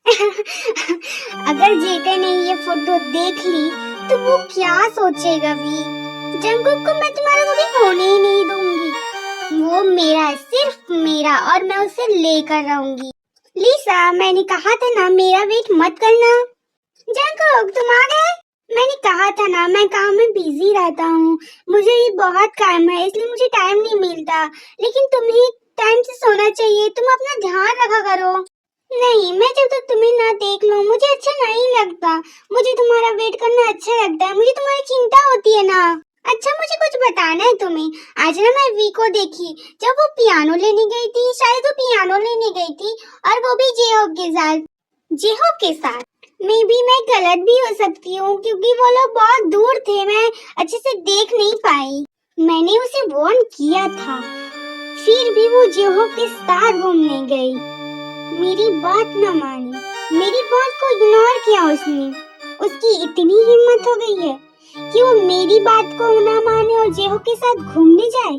अगर जेके ने ये फोटो देख ली तो वो क्या सोचेगा भी। जंगकुक को मैं तुम्हारा कभी होने ही नहीं दूंगी। वो मेरा है, सिर्फ मेरा, और मैं उसे लेकर रहूंगी। लिसा, मैंने कहा था ना मेरा वेट मत करना। जंगकुक, तुम आ गए? मैंने कहा था ना मैं काम में बिजी रहता हूँ। मुझे ये बहुत काम है इसलिए मुझे टाइम नहीं मिलता। लेकिन तुम्हें टाइम से सोना चाहिए, तुम अपना ध्यान रखा करो। नहीं, मैं जब तक तुम्हें ना देख लूं मुझे अच्छा नहीं लगता। मुझे तुम्हारा वेट करना अच्छा लगता है, मुझे तुम्हारी चिंता होती है ना। अच्छा, मुझे कुछ बताना है तुम्हें। आज ना मैं वी को देखी जब वो पियानो लेने गई थी। शायद वो पियानो लेने गई थी और वो भी जेहोब के साथ। जेहोब के साथ मे बी मैं गलत भी हो सकती हूँ क्योंकि वो लोग बहुत दूर थे, मैं अच्छे से देख नहीं पाई। मैंने उसे वार्न किया था, फिर भी वो जेहोब के साथ घूमने गई। मेरी बात न मानी, मेरी बात को इग्नोर किया उसने। उसकी इतनी हिम्मत हो गई है कि वो मेरी बात को ना माने और जेहोब के साथ घूमने जाए।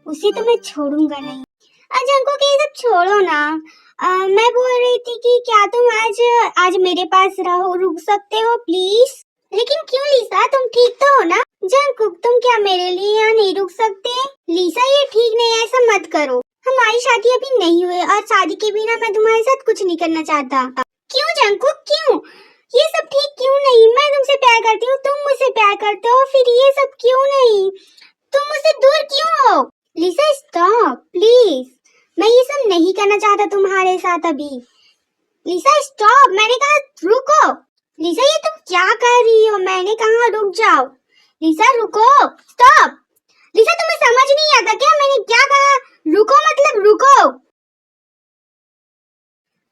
उसे तो मैं छोड़ूंगा नहीं। अंको के सब छोड़ो ना। मैं बोल रही थी कि क्या तुम आज मेरे पास रहो, रुक सकते हो प्लीज? लेकिन क्यों लिसा, तुम ठीक तो हो ना? जंकुक, तुम क्या मेरे लिए यहाँ नहीं रुक सकते? लिसा, ये ठीक नहीं है, ऐसा मत करो। हमारी शादी अभी नहीं हुई और शादी के बिना मैं तुम्हारे साथ कुछ नहीं करना चाहता। क्यों जंकुक, क्यों? ये सब ठीक क्यों नहीं? मैं तुमसे प्यार करती हूँ, तुम मुझसे प्यार करते हो, फिर ये सब क्यों नहीं? तुम मुझसे दूर क्यों हो? लिसा, स्टॉप प्लीज। मैं ये सब नहीं करना चाहता तुम्हारे साथ अभी। लिसा स्टॉप, मैंने कहा रुको। लिसा, ये तुम क्या कर रही हो? मैंने कहा रुक जाओ। लिसा रुको, स्टॉप। लिसा, तुम्हें समझ नहीं आता क्या मैंने क्या कहा? रुको मतलब रुको।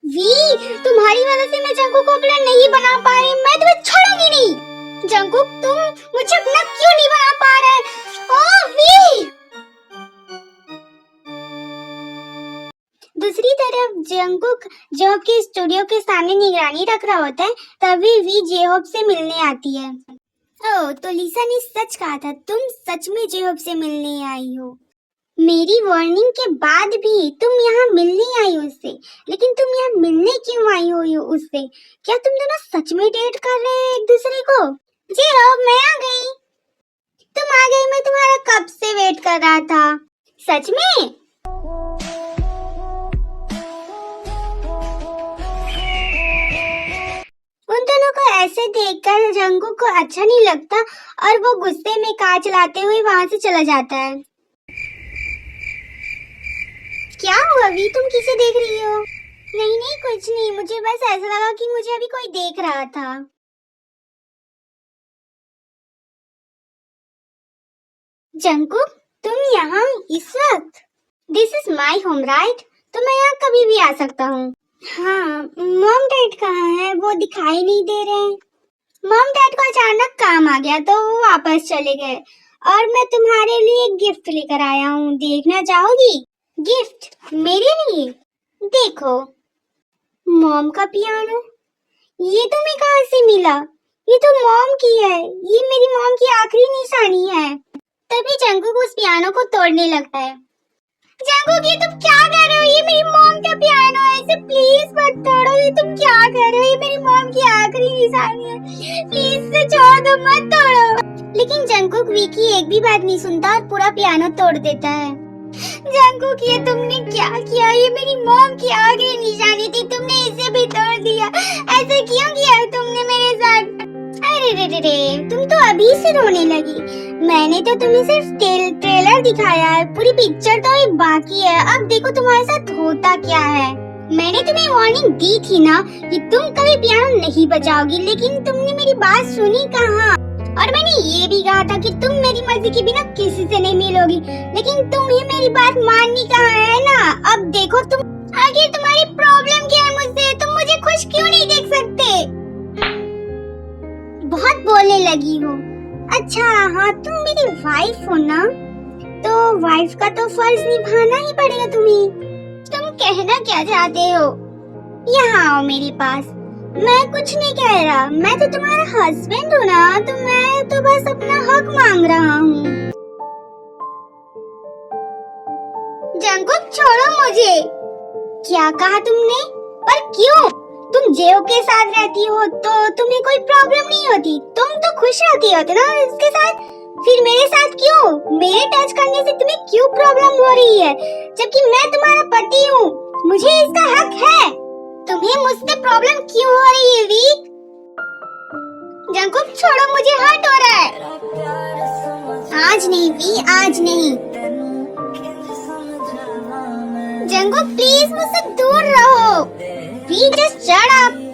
वी, तुम्हारी वजह से मैं जंकुक को अपना नहीं बना पा रही। मैं तुम्हें छोड़ूंगी नहीं। जंकुक, तुम मुझे अपना क्यों नहीं बना पा रहे? Oh V. दूसरी तरफ जंकुक जेहोब के स्टूडियो के सामने निगरानी रख रहा होता है, तभी वी जेहोब से मिलने आती है। ओह, तो लिसा ने सच कहा था, तुम सच में जेहोब से मिलने आई हो। मेरी वार्निंग के बाद भी तुम यहाँ मिलने आई हो उससे। लेकिन तुम यहाँ मिलने क्यों आई हो उससे? क्या तुम दोनों सच में डेट कर रहे हैं एक दूसरे को? जेहोब, मैं आ गई। तुम आ गई, मैं तुम्हारा कब से वेट कर रहा था। सच में? उन दोनों को ऐसे देखकर जंकुक को अच्छा नहीं लगता और वो गुस्से में कार चलाते हुए वहाँ से चला जाता है। क्या हुआ वी, तुम किसे देख रही हो? नहीं नहीं, कुछ नहीं, मुझे बस ऐसा लगा कि मुझे अभी कोई देख रहा था। जंकुक, तुम यहाँ इस वक्त? This is my home right? तो मैं यहाँ कभी भी आ सकता हूँ। हाँ, मॉम डैड कहाँ है? वो दिखाई नहीं दे रहे। मॉम डैड को अचानक काम आ गया तो वो वापस चले गए और मैं तुम्हारे लिए एक गिफ्ट लेकर आया हूँ, देखना चाहोगी? गिफ्ट मेरे लिए? देखो, मॉम का पियानो। ये तुम्हें कहाँ से मिला? ये तो मॉम की है, ये मेरी मॉम की आखिरी निशानी है। तभी जंकुक उस पियानो को तोड़ने लगता है। जंकुक, ये तुम क्या कर रहे हो? ये मेरी मॉम का पियानो है, इसे प्लीज मत तोड़ो। ये तुम क्या कर रहे हो? ये मेरी मॉम की आखिरी निशानी है, प्लीज इसे छोड़ दो, मत तोड़ो। लेकिन जंकुक वी की एक भी बात नहीं सुनता और पूरा पियानो तोड़ देता है। जंकुक, ये तुमने क्या किया? ये मेरी मॉम की आखिरी निशानी थी, तुमने इसे भी तोड़ दिया। ऐसा क्यों किया तुमने मेरे साथ? अरे रे रे रे, तुम तो अभी से रोने लगी। मैंने तो तुम्हें सिर्फ ट्रेलर दिखाया है, पूरी पिक्चर तो एक बाकी है। अब देखो तुम्हारे साथ होता क्या है। मैंने तुम्हें वार्निंग दी थी ना कि तुम कभी पियानो नहीं बजाओगी, लेकिन तुमने मेरी बात सुनी कहाँ? और मैंने ये भी कहा था कि तुम मेरी मर्जी के बिना किसी से नहीं मिलोगी, लेकिन तुम्हें मेरी बात माननी कहाँ है ना? अब देखो तुम, आखिर तुम्हारी प्रॉब्लम क्या है मुझसे? तुम मुझे खुश क्यों नहीं देख सकते? बहुत बोलने लगी हो। अच्छा हाँ, तुम मेरी वाइफ हो ना, तो वाइफ का तो फर्ज निभाना ही पड़ेगा तुम्हें। तुम कहना क्या चाहते हो? यहाँ आओ मेरे पास। मैं कुछ नहीं कह रहा, मैं तो तुम्हारा हस्बैंड हूँ ना, तो मैं तो बस अपना हक मांग रहा हूँ। जंकुक, छोड़ो मुझे। क्या कहा तुमने? पर क्यों? तुम जेओ के साथ रहती हो तो तुम्हें कोई प्रॉब्लम नहीं होती, तुम तो खुश रहती होते ना इसके साथ। फिर मेरे साथ क्यों, मेरे टच करने से तुम्हें क्यों प्रॉब्लम हो रही है, जबकि मैं तुम्हारा पति हूँ, मुझे इसका हक है। तुम्हें मुझसे प्रॉब्लम क्यों हो रही है वी? जंकुक छोड़ो, मुझे हर्ट हो रहा है। आज नहीं वी, आज नहीं। जंकुक प्लीज मुझसे दूर रहो। V just shut up.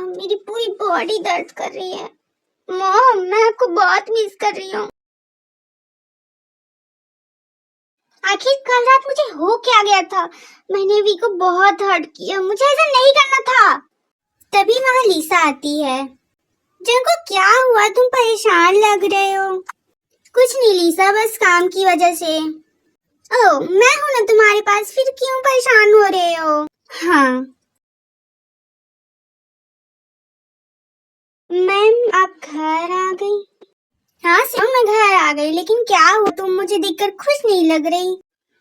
मेरी पूरी बॉडी दर्द कर रही है। मॉम, मैं आपको बहुत मिस कर रही हूँ। आखिर कल रात मुझे हो क्या गया था? मैंने वी को बहुत हर्ट किया, मुझे ऐसा नहीं करना था। तभी वहाँ लीसा आती है। जिनको क्या हुआ, तुम परेशान लग रहे हो? कुछ नहीं लीसा, बस काम की वजह से। ओह, मैं हूँ ना तुम्हारे पास, फिर क्यों परेशान हो रहे हो? हाँ मैम, आप घर आ गई? हाँ सर, मैं घर आ गई, लेकिन क्या हुआ, तुम मुझे देखकर खुश नहीं लग रही।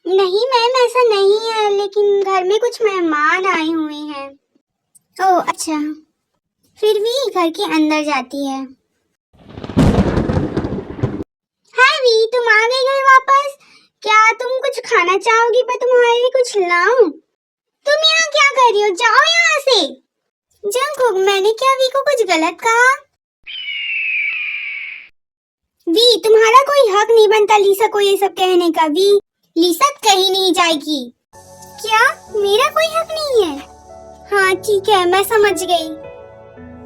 नहीं मैम, ऐसा नहीं है, लेकिन घर में कुछ मेहमान आए हुए हैं। ओह अच्छा। फिर भी घर के अंदर जाती है। हाय वी, तुम आ गई घर वापस। क्या तुम कुछ खाना चाहोगी, मैं तुम्हारे लिए कुछ लाऊं? तुम यहाँ क्या कर रही हो, जाओ यहाँ से। जंकुक, मैंने क्या वी को कुछ गलत कहा? वी, तुम्हारा कोई हक नहीं बनता लीसा को ये सब कहने का। वी, लीसा कहीं नहीं जाएगी। क्या मेरा कोई हक नहीं है? हाँ ठीक है, मैं समझ गई।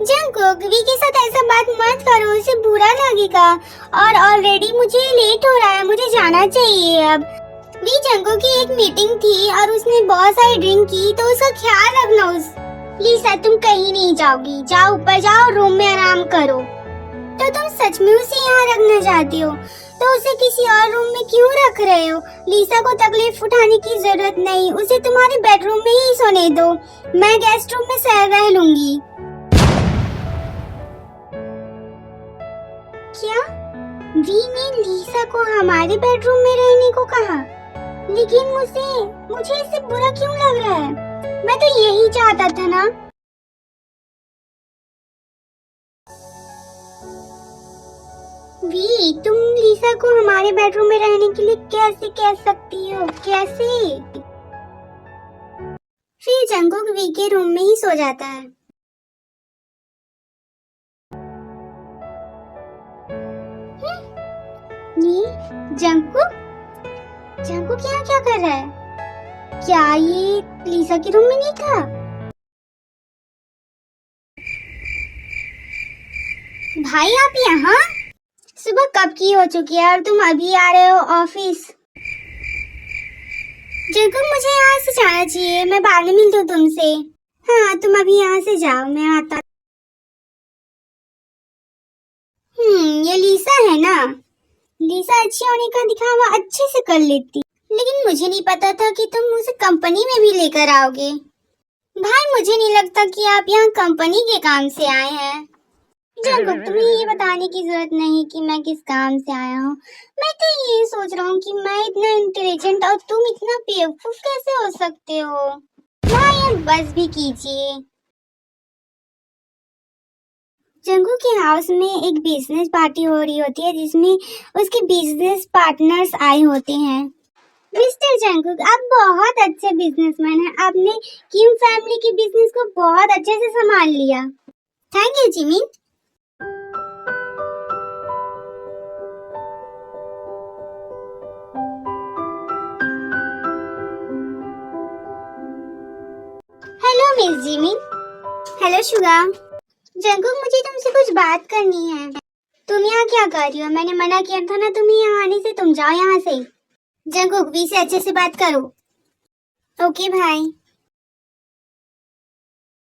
जंकुक, वी के साथ ऐसा बात मत करो, उसे बुरा लगेगा। और ऑलरेडी मुझे लेट हो रहा है, मुझे जाना चाहिए अब। वी, जंकुक की एक मीटिंग थी और उसने बहुत सारी ड्रिंक की, तो उसका ख्याल रखना। उस लीसा, तुम कहीं नहीं जाओगी, जाओ ऊपर जाओ, रूम में आराम करो। तो तुम सच में उसे यहाँ रखना चाहती हो, तो उसे किसी और रूम में क्यों रख रहे हो? लीसा को तकलीफ उठाने की जरूरत नहीं, उसे तुम्हारे बेडरूम में ही सोने दो, मैं गेस्ट रूम में सह रह लूंगी। क्या वी ने लीसा को हमारे बेडरूम में रहने को कहा? लेकिन मुझे इससे बुरा क्यों लग रहा है? मैं तो यही चाहता था ना। वी, तुम लीसा को हमारे बेडरूम में रहने के लिए कैसे कह सकती हो, कैसे? फिर जंकुक वी के रूम में ही सो जाता है। ये जंकुक, जंकुक यहाँ क्या कर रहा है? क्या ये लीसा के रूम में नहीं था? भाई आप यहाँ? सुबह कब की हो चुकी है और तुम अभी आ रहे हो ऑफिस? जंकुक, मुझे यहाँ से जाना चाहिए, मैं बाद में मिलती हूँ तुमसे। हाँ तुम अभी यहाँ से जाओ, मैं आता। ये लीसा है ना? लीसा अच्छी होने का दिखावा अच्छे से कर लेती, लेकिन मुझे नहीं पता था कि तुम उसे कंपनी में भी लेकर आओगे। भाई, मुझे नहीं लगता कि आप यहाँ कंपनी के काम से आए हैं। जंकुक, तुम्हें ये बताने की जरूरत नहीं कि मैं किस काम से आया हूँ। मैं तो ये सोच रहा हूँ कि मैं इतना इंटेलिजेंट और तुम इतना बेवकूफ कैसे हो सकते हो। भाई यार, बस भी कीजिए। जंकुक के हाउस में एक बिजनेस पार्टी हो रही होती है, जिसमें उसके बिजनेस पार्टनर्स आए होते हैं। मिस्टर जंकुक, आप बहुत अच्छे बिजनेसमैन हैं, आपने किम फैमिली के बिजनेस को बहुत अच्छे से संभाल लिया। Thank you Jimin. Hello miss Jimin. Hello Suga. Jungkook, मुझे तुमसे कुछ बात करनी है। तुम यहाँ क्या कर रही हो? मैंने मना किया था ना तुम्हें यहाँ आने से, तुम जाओ यहाँ से। जंकुक, वी से अच्छे से बात करो। ओके भाई।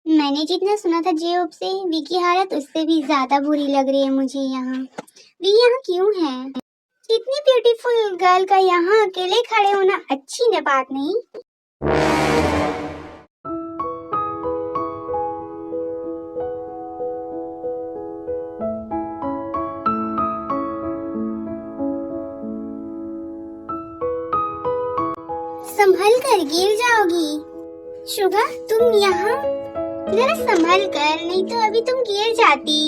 मैंने जितना सुना था जेओब से, वी की हालत उससे भी ज्यादा बुरी लग रही है मुझे यहाँ। वी यहाँ क्यों है? इतनी ब्यूटीफुल गर्ल का यहाँ अकेले खड़े होना अच्छी न बात नहीं। संभल कर गिर जाओगी। शुगा तुम यहाँ जरा संभल कर, नहीं तो अभी तुम गिर जाती।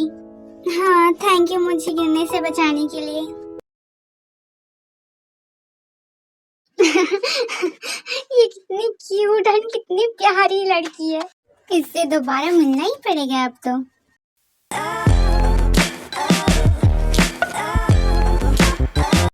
हाँ थैंक यू मुझे गिरने से बचाने के लिए। ये कितनी क्यूट है, कितनी प्यारी लड़की है। इससे दोबारा मिलना ही पड़ेगा अब तो।